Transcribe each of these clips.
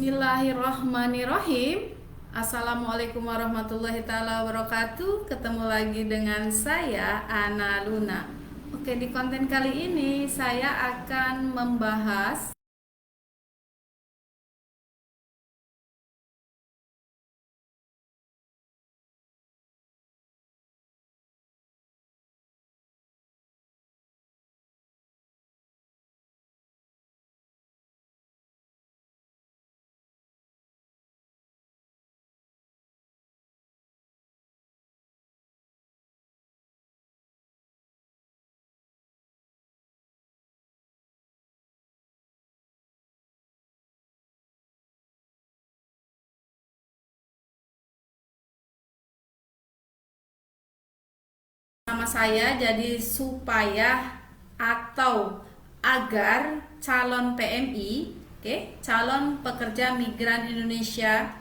Bismillahirrahmanirrahim. Assalamualaikum warahmatullahi taala wabarakatuh. Ketemu lagi dengan saya Ana Luna. Oke, di konten kali ini saya akan membahas nama saya, jadi supaya atau agar calon PMI, calon pekerja migran Indonesia,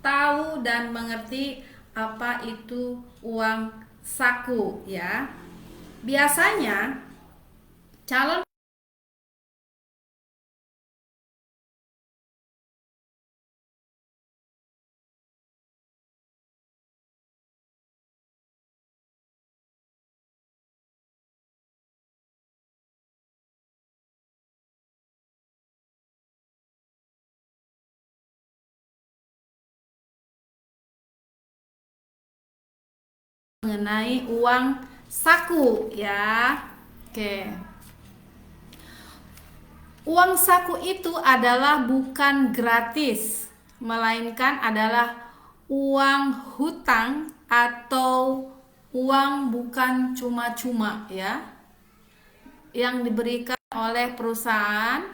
tahu dan mengerti apa itu uang saku ya. Biasanya calon mengenai uang saku ya. Oke. Uang saku itu adalah bukan gratis, melainkan adalah uang hutang atau uang bukan cuma-cuma ya, yang diberikan oleh perusahaan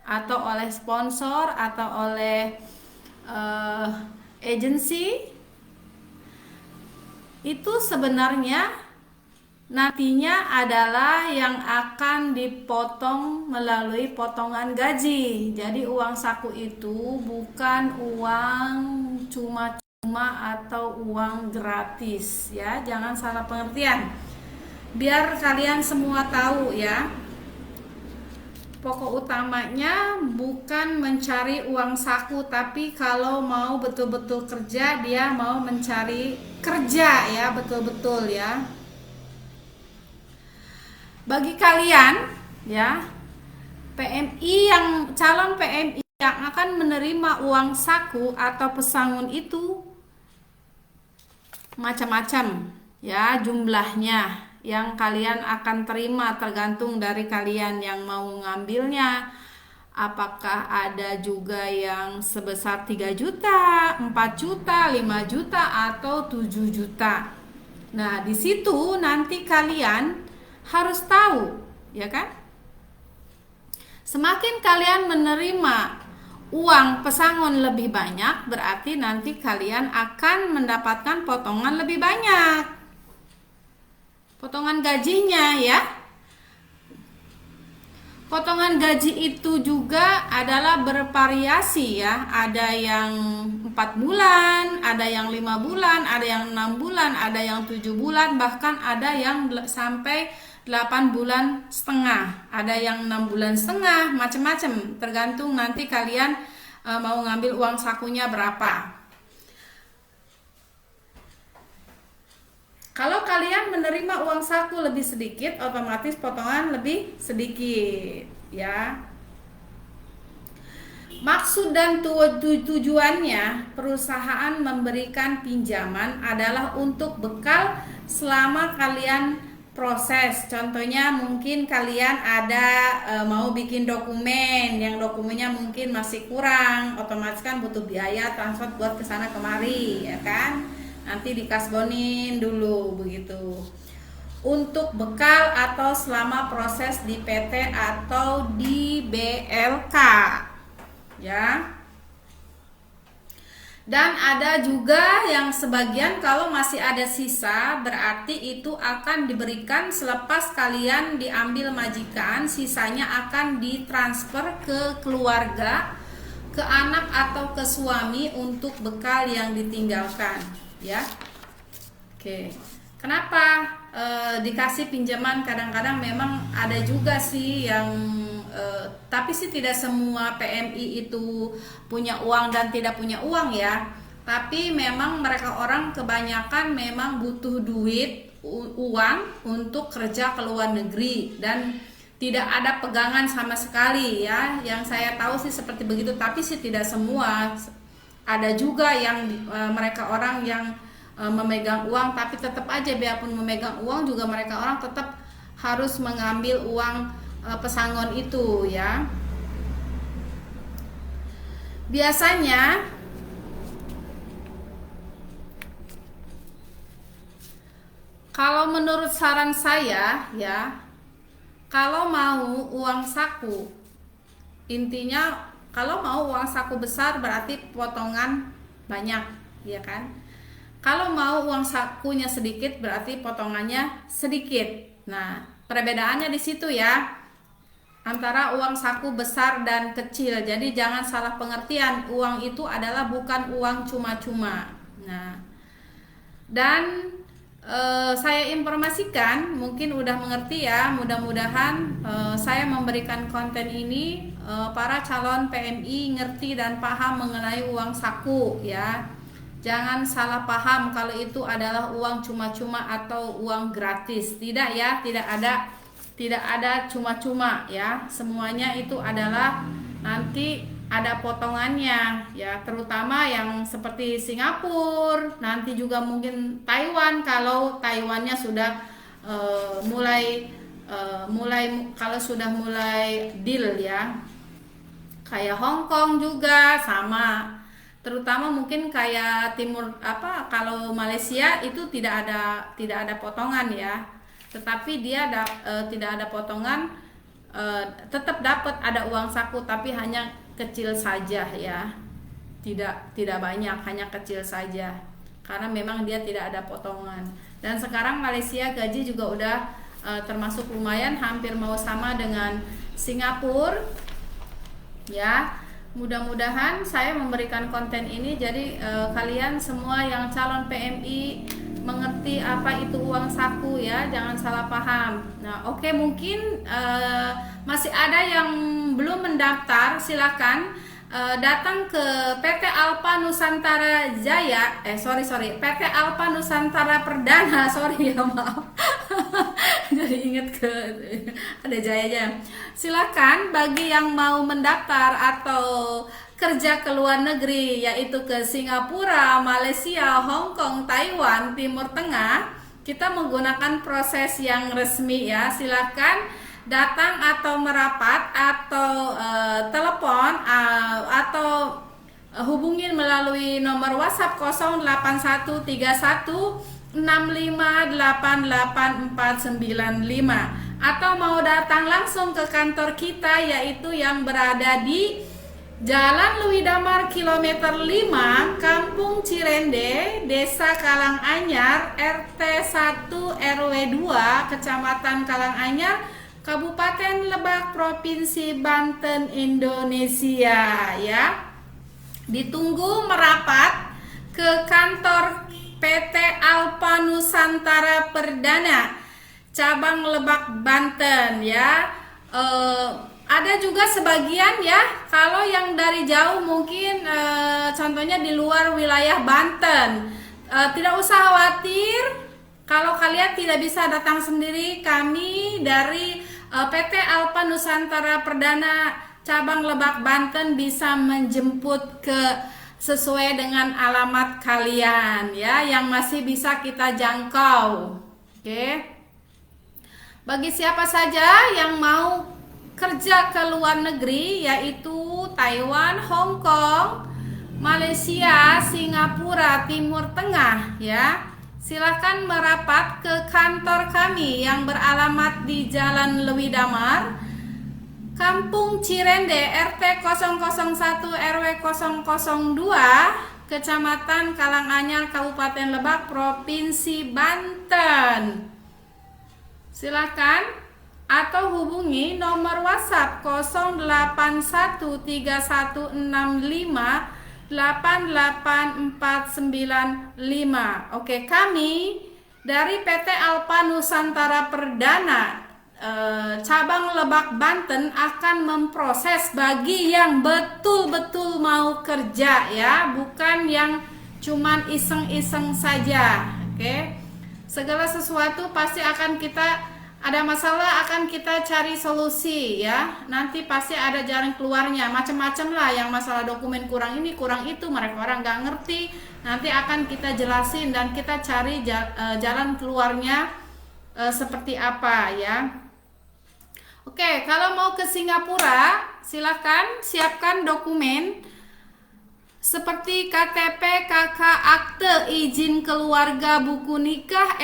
atau oleh sponsor atau oleh agensi. Itu sebenarnya nantinya adalah yang akan dipotong melalui potongan gaji. Jadi uang saku itu bukan uang cuma-cuma atau uang gratis ya. Jangan salah pengertian. Biar kalian semua tahu ya. Pokok utamanya bukan mencari uang saku, tapi kalau mau betul-betul kerja, dia mau mencari kerja ya, betul-betul ya. Bagi kalian ya, PMI yang calon PMI yang akan menerima uang saku atau pesangon itu macam-macam ya jumlahnya yang kalian akan terima, tergantung dari kalian yang mau ngambilnya. Apakah ada juga yang sebesar 3 juta, 4 juta, 5 juta atau 7 juta. Nah, di situ nanti kalian harus tahu, ya kan? Semakin kalian menerima uang pesangon lebih banyak, berarti nanti kalian akan mendapatkan potongan lebih banyak. Potongan gajinya ya. Potongan gaji itu juga adalah bervariasi ya. Ada yang 4 bulan, ada yang 5 bulan, ada yang 6 bulan, ada yang 7 bulan, bahkan ada yang sampai 8 bulan setengah, ada yang 6 bulan setengah, macam-macam, tergantung nanti kalian mau ngambil uang sakunya berapa. Kalau kalian menerima uang saku lebih sedikit, otomatis potongan lebih sedikit ya. Maksud dan tujuannya perusahaan memberikan pinjaman adalah untuk bekal selama kalian proses. Contohnya mungkin kalian ada mau bikin dokumen, yang dokumennya mungkin masih kurang, otomatis kan butuh biaya transport buat kesana kemari ya kan, nanti dikasbonin dulu begitu. Untuk bekal atau selama proses di PT atau di BLK ya. Dan ada juga yang sebagian kalau masih ada sisa, berarti itu akan diberikan selepas kalian diambil majikan, sisanya akan ditransfer ke keluarga, ke anak atau ke suami untuk bekal yang ditinggalkan ya. Oke. Kenapa dikasih pinjaman? Kadang-kadang memang ada juga sih yang tapi sih tidak semua PMI itu punya uang dan tidak punya uang ya. Tapi memang mereka orang kebanyakan memang butuh duit, uang untuk kerja ke luar negeri dan tidak ada pegangan sama sekali ya. Yang saya tahu sih seperti begitu, tapi sih tidak semua. Ada juga yang mereka orang yang memegang uang, tapi tetap aja biarpun memegang uang juga mereka orang tetap harus mengambil uang pesangon itu ya. Biasanya kalau menurut saran saya ya, kalau mau uang saku, intinya kalau mau uang saku besar berarti potongan banyak, ya kan? Kalau mau uang sakunya sedikit berarti potongannya sedikit. Nah, perbedaannya di situ ya, antara uang saku besar dan kecil. Jadi jangan salah pengertian, uang itu adalah bukan uang cuma-cuma. Nah, dan saya informasikan, mungkin udah mengerti ya, mudah-mudahan saya memberikan konten ini para calon PMI ngerti dan paham mengenai uang saku ya. Jangan salah paham kalau itu adalah uang cuma-cuma atau uang gratis. Tidak ya, tidak ada cuma-cuma ya. Semuanya itu adalah nanti ada potongannya ya, terutama yang seperti Singapura, nanti juga mungkin Taiwan kalau Taiwannya sudah mulai kalau sudah mulai deal ya. Kayak Hong Kong juga sama. Terutama mungkin kayak kalau Malaysia itu tidak ada potongan ya. Tetapi dia tidak ada potongan, tetap dapat ada uang saku tapi hanya kecil saja ya, tidak banyak, hanya kecil saja karena memang dia tidak ada potongan. Dan sekarang Malaysia gaji juga udah termasuk lumayan, hampir mau sama dengan Singapura ya. Mudah-mudahan saya memberikan konten ini jadi kalian semua yang calon PMI mengerti apa itu uang saku ya, jangan salah paham. Nah, oke, mungkin masih ada yang belum mendaftar, silakan datang ke PT Alpa Nusantara Jaya, PT Alpa Nusantara Perdana, ya maaf. Jadi ingat ke ada Jayanya. Silakan bagi yang mau mendaftar atau kerja ke luar negeri, yaitu ke Singapura, Malaysia, Hong Kong, Taiwan, Timur Tengah, kita menggunakan proses yang resmi ya. Silakan datang atau merapat atau telepon atau hubungin melalui nomor WhatsApp 08313165889495 atau mau datang langsung ke kantor kita, yaitu yang berada di Jalan Lewi Damar kilometer 5, Kampung Cirende, Desa Kalanganyar, RT 1 RW 2, Kecamatan Kalanganyar, Kabupaten Lebak, Provinsi Banten, Indonesia ya. Ditunggu merapat ke kantor PT Alpa Nusantara Perdana cabang Lebak, Banten ya. Ada juga sebagian ya, kalau yang dari jauh mungkin contohnya di luar wilayah Banten, tidak usah khawatir kalau kalian tidak bisa datang sendiri. Kami dari PT Alpa Nusantara Perdana cabang Lebak, Banten bisa menjemput sesuai dengan alamat kalian ya, yang masih bisa kita jangkau. Oke. Bagi siapa saja yang mau kerja ke luar negeri, yaitu Taiwan, Hong Kong, Malaysia, Singapura, Timur Tengah ya, silakan merapat ke kantor kami yang beralamat di Jalan Lewi Damar, Kampung Cirende, RT 001 RW 002, Kecamatan Kalanganyar, Kabupaten Lebak, Provinsi Banten. Silakan atau hubungi nomor WhatsApp 081316588495. Oke, kami dari PT Alpa Nusantara Perdana cabang Lebak Banten akan memproses bagi yang betul-betul mau kerja ya, bukan yang cuman iseng-iseng saja. Oke. Segala sesuatu pasti akan kita ada masalah, akan kita cari solusi ya. Nanti pasti ada jalan keluarnya, macam-macam lah. Yang masalah dokumen kurang ini kurang itu, mereka orang nggak ngerti, nanti akan kita jelasin dan kita cari jalan keluarnya seperti apa ya. Oke, kalau mau ke Singapura silakan siapkan dokumen seperti KTP, KK, akte izin keluarga, buku nikah,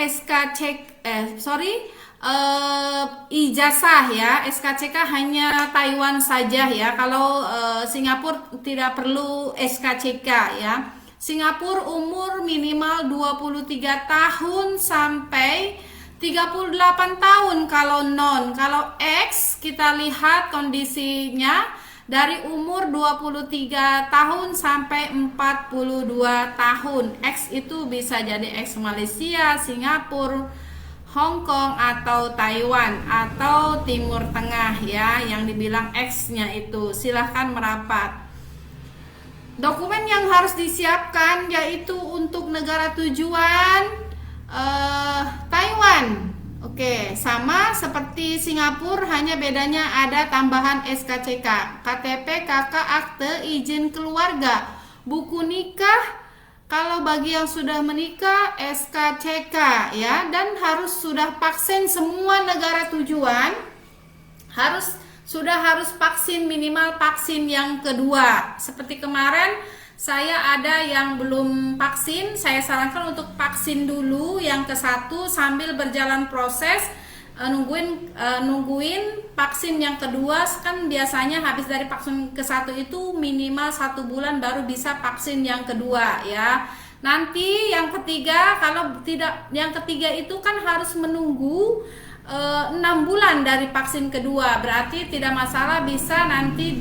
ijazah ya. SKCK hanya Taiwan saja ya. Kalau Singapura tidak perlu SKCK ya. Singapura umur minimal 23 tahun sampai 38 tahun kalau non. Kalau X kita lihat kondisinya dari umur 23 tahun sampai 42 tahun. X itu bisa jadi X Malaysia, Singapura, Hong Kong atau Taiwan atau Timur Tengah ya, yang dibilang X-nya itu. Silahkan merapat. Dokumen yang harus disiapkan yaitu untuk negara tujuan Taiwan. Oke, sama seperti Singapura, hanya bedanya ada tambahan SKCK, KTP, KK, akte izin keluarga, buku nikah. Kalau bagi yang sudah menikah SKCK ya, dan harus sudah vaksin semua negara tujuan, harus vaksin, minimal vaksin yang kedua. Seperti kemarin saya ada yang belum vaksin, saya sarankan untuk vaksin dulu yang ke-1 sambil berjalan proses nungguin vaksin yang kedua. Kan biasanya habis dari vaksin ke-1 itu minimal 1 bulan baru bisa vaksin yang kedua ya. Nanti yang ketiga, kalau tidak, yang ketiga itu kan harus menunggu 6 bulan dari vaksin kedua. Berarti tidak masalah, bisa nanti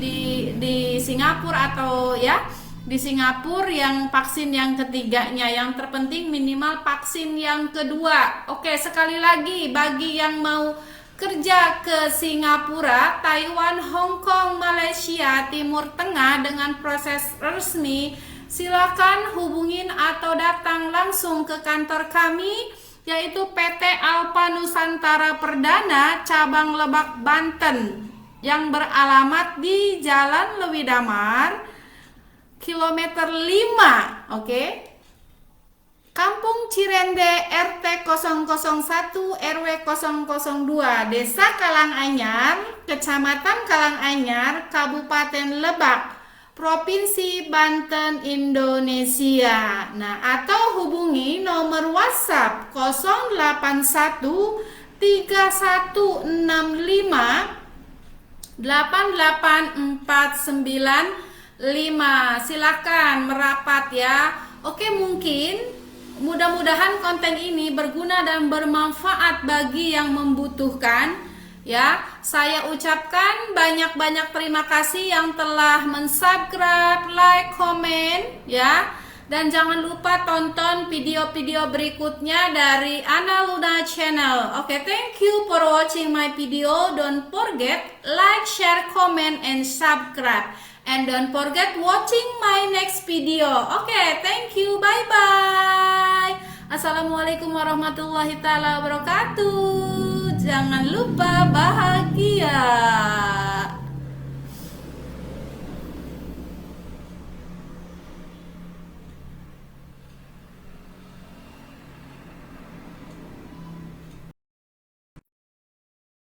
di Singapura atau ya di Singapura yang vaksin yang ketiganya. Yang terpenting minimal vaksin yang kedua. Oke, sekali lagi bagi yang mau kerja ke Singapura, Taiwan, Hong Kong, Malaysia, Timur Tengah dengan proses resmi, silakan hubungin atau datang langsung ke kantor kami, yaitu PT Alfa Nusantara Perdana cabang Lebak Banten, yang beralamat di Jalan Lewi Damar kilometer 5, oke? Kampung Cirende, RT 001 RW 002, Desa Kalanganyar, Kecamatan Kalanganyar, Kabupaten Lebak, Provinsi Banten, Indonesia. Nah, atau hubungi nomor WhatsApp 081 3165 8849 Silakan merapat ya. Oke, mungkin mudah-mudahan konten ini berguna dan bermanfaat bagi yang membutuhkan ya. Saya ucapkan banyak-banyak terima kasih yang telah mensubscribe, like, komen ya. Dan jangan lupa tonton video-video berikutnya dari Ana Luna Channel. Oke, thank you for watching my video. Don't forget like, share, comment, and subscribe. And don't forget watching my next video. Oke, thank you. Bye-bye. Assalamualaikum warahmatullahi wabarakatuh. Jangan lupa bahagia.